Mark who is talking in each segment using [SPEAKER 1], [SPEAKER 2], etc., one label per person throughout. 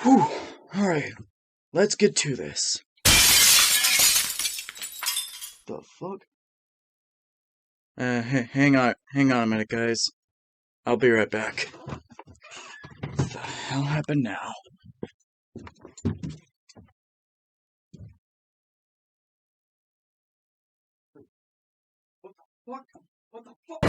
[SPEAKER 1] Whew. Alright, let's get to this. The fuck? Hang on a minute, guys. I'll be right back. What the hell happened now? What the fuck? What the fuck?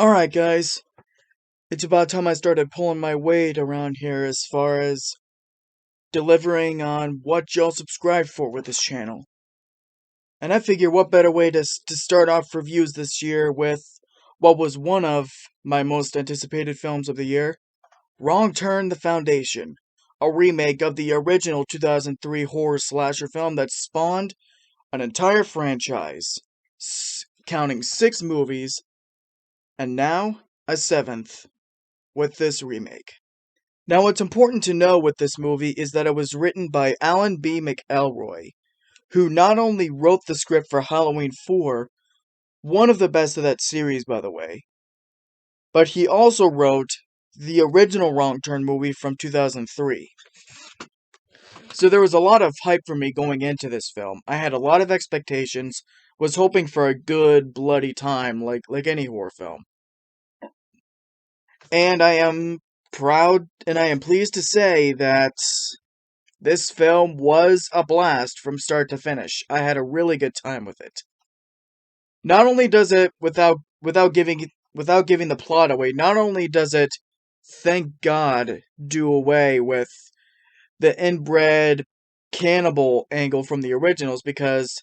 [SPEAKER 1] Alright, guys. It's about time I started pulling my weight around here as far as delivering on what y'all subscribe for with this channel. And I figure what better way to start off reviews this year with what was one of my most anticipated films of the year, Wrong Turn: The Foundation, a remake of the original 2003 horror slasher film that spawned an entire franchise, counting 6 movies, and now a 7th with this remake. Now, what's important to know with this movie is that it was written by Alan B. McElroy, who not only wrote the script for Halloween 4, one of the best of that series, by the way, but he also wrote the original Wrong Turn movie from 2003. So there was a lot of hype for me going into this film. I had a lot of expectations, was hoping for a good, bloody time like any horror film. And I am proud and I am pleased to say that this film was a blast from start to finish. I had a really good time with it. Not only does it, without giving the plot away, not only does it, thank God, do away with the inbred cannibal angle from the originals, because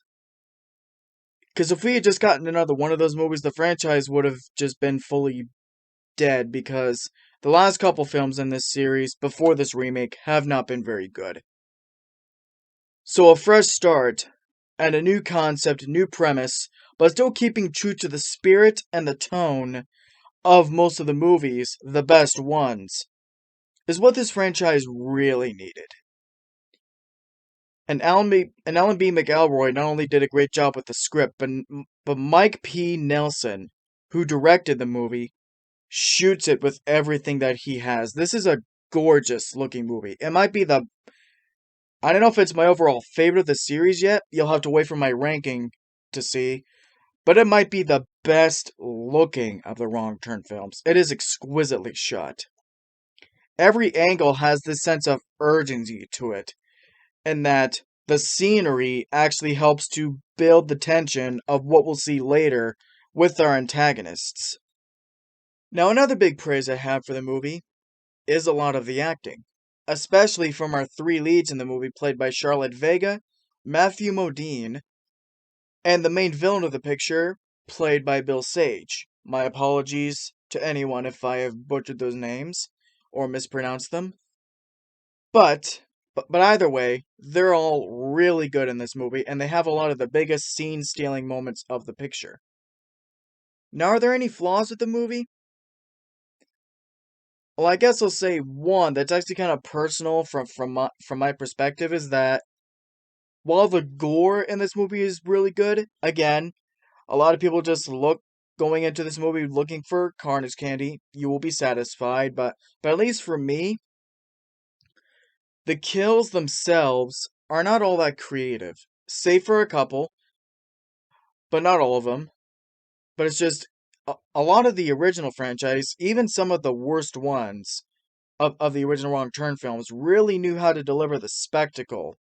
[SPEAKER 1] if we had just gotten another one of those movies, the franchise would have just been fully dead, because the last couple films in this series before this remake have not been very good. So a fresh start and a new concept, new premise, but still keeping true to the spirit and the tone of most of the movies, the best ones, is what this franchise really needed. And Alan B. McElroy not only did a great job with the script, but Mike P. Nelson, who directed the movie, shoots it with everything that he has. This is a gorgeous looking movie. It might be I don't know if it's my overall favorite of the series yet. You'll have to wait for my ranking to see. But it might be the best looking of the Wrong Turn films. It is exquisitely shot. Every angle has this sense of urgency to it, and that the scenery actually helps to build the tension of what we'll see later with our antagonists. Now, another big praise I have for the movie is a lot of the acting, especially from our 3 leads in the movie, played by Charlotte Vega, Matthew Modine, and the main villain of the picture, played by Bill Sage. My apologies to anyone if I have butchered those names or mispronounced them. But either way, they're all really good in this movie, and they have a lot of the biggest scene-stealing moments of the picture. Now, are there any flaws with the movie? Well, I guess I'll say one that's actually kind of personal from my perspective, is that while the gore in this movie is really good, again, a lot of people just going into this movie looking for carnage candy. You will be satisfied, but at least for me, the kills themselves are not all that creative. Save for a couple, but not all of them. But it's just a lot of the original franchise, even some of the worst ones, of the original Wrong Turn films really knew how to deliver the spectacle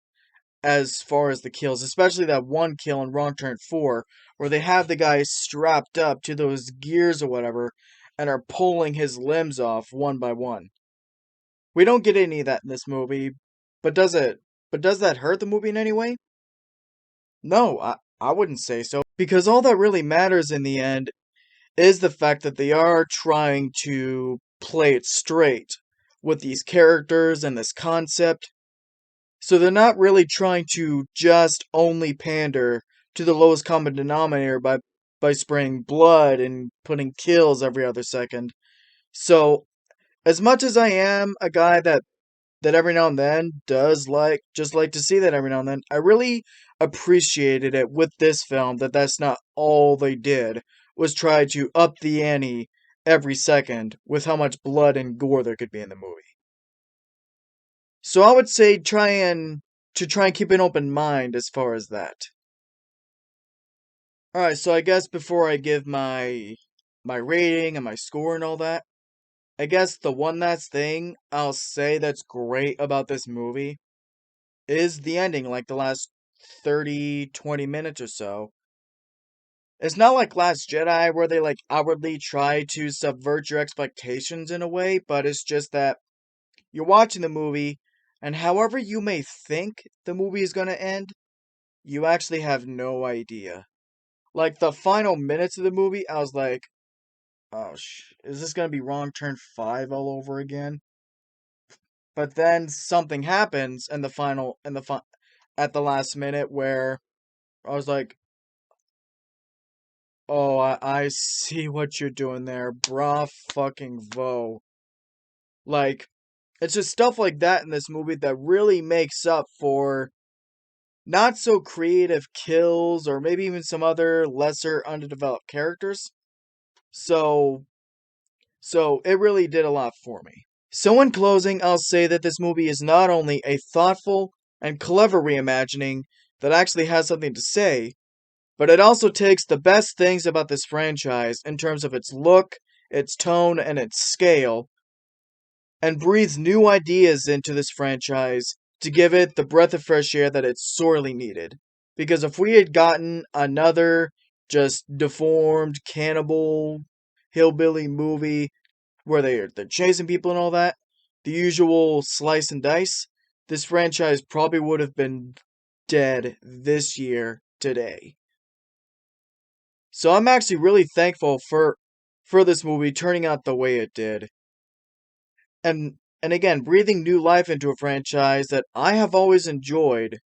[SPEAKER 1] as far as the kills, especially that one kill in Wrong Turn 4, where they have the guy strapped up to those gears or whatever and are pulling his limbs off one by one. We don't get any of that in this movie, but does it? But does that hurt the movie in any way? No, I wouldn't say so. Because all that really matters in the end is the fact that they are trying to play it straight with these characters and this concept. So they're not really trying to just only pander to the lowest common denominator by spraying blood and putting kills every other second. So as much as I am a guy that every now and then does like to see that every now and then, I really appreciated it with this film that that's not all they did was try to up the ante every second with how much blood and gore there could be in the movie. So I would say try and keep an open mind as far as that. All right, so I guess before I give my rating and my score and all that, I guess the one last thing I'll say that's great about this movie is the ending, like the last 30, 20 minutes or so. It's not like Last Jedi where they like outwardly try to subvert your expectations in a way, but it's just that you're watching the movie and however you may think the movie is going to end, you actually have no idea. Like the final minutes of the movie, I was like, "Oh, is this going to be Wrong Turn 5 all over again?" But then something happens in the final at the last minute where I was like, "Oh, I see what you're doing there, brah fucking vo." Like, it's just stuff like that in this movie that really makes up for not so creative kills or maybe even some other lesser underdeveloped characters. So, so it really did a lot for me. So in closing, I'll say that this movie is not only a thoughtful and clever reimagining that actually has something to say, but it also takes the best things about this franchise in terms of its look, its tone, and its scale, and breathes new ideas into this franchise to give it the breath of fresh air that it sorely needed. Because if we had gotten another just deformed cannibal hillbilly movie where they're chasing people and all that, the usual slice and dice, this franchise probably would have been dead this year today. So I'm actually really thankful for this movie turning out the way it did. And again, breathing new life into a franchise that I have always enjoyed.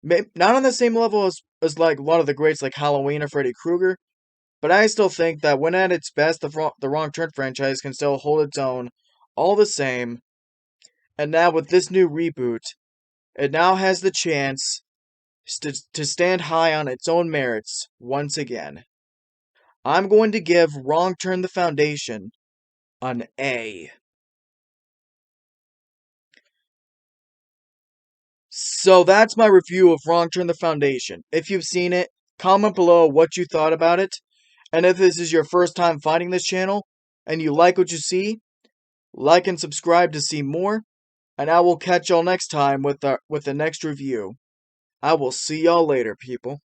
[SPEAKER 1] Not on the same level as like a lot of the greats like Halloween or Freddy Krueger, but I still think that when at its best, the Wrong Turn franchise can still hold its own all the same. And now with this new reboot, it now has the chance to stand high on its own merits once again. I'm going to give Wrong Turn the Foundation an A. So that's my review of Wrong Turn the Foundation. If you've seen it, comment below what you thought about it. And if this is your first time finding this channel and you like what you see, like and subscribe to see more. And I will catch y'all next time with the next review. I will see y'all later, people.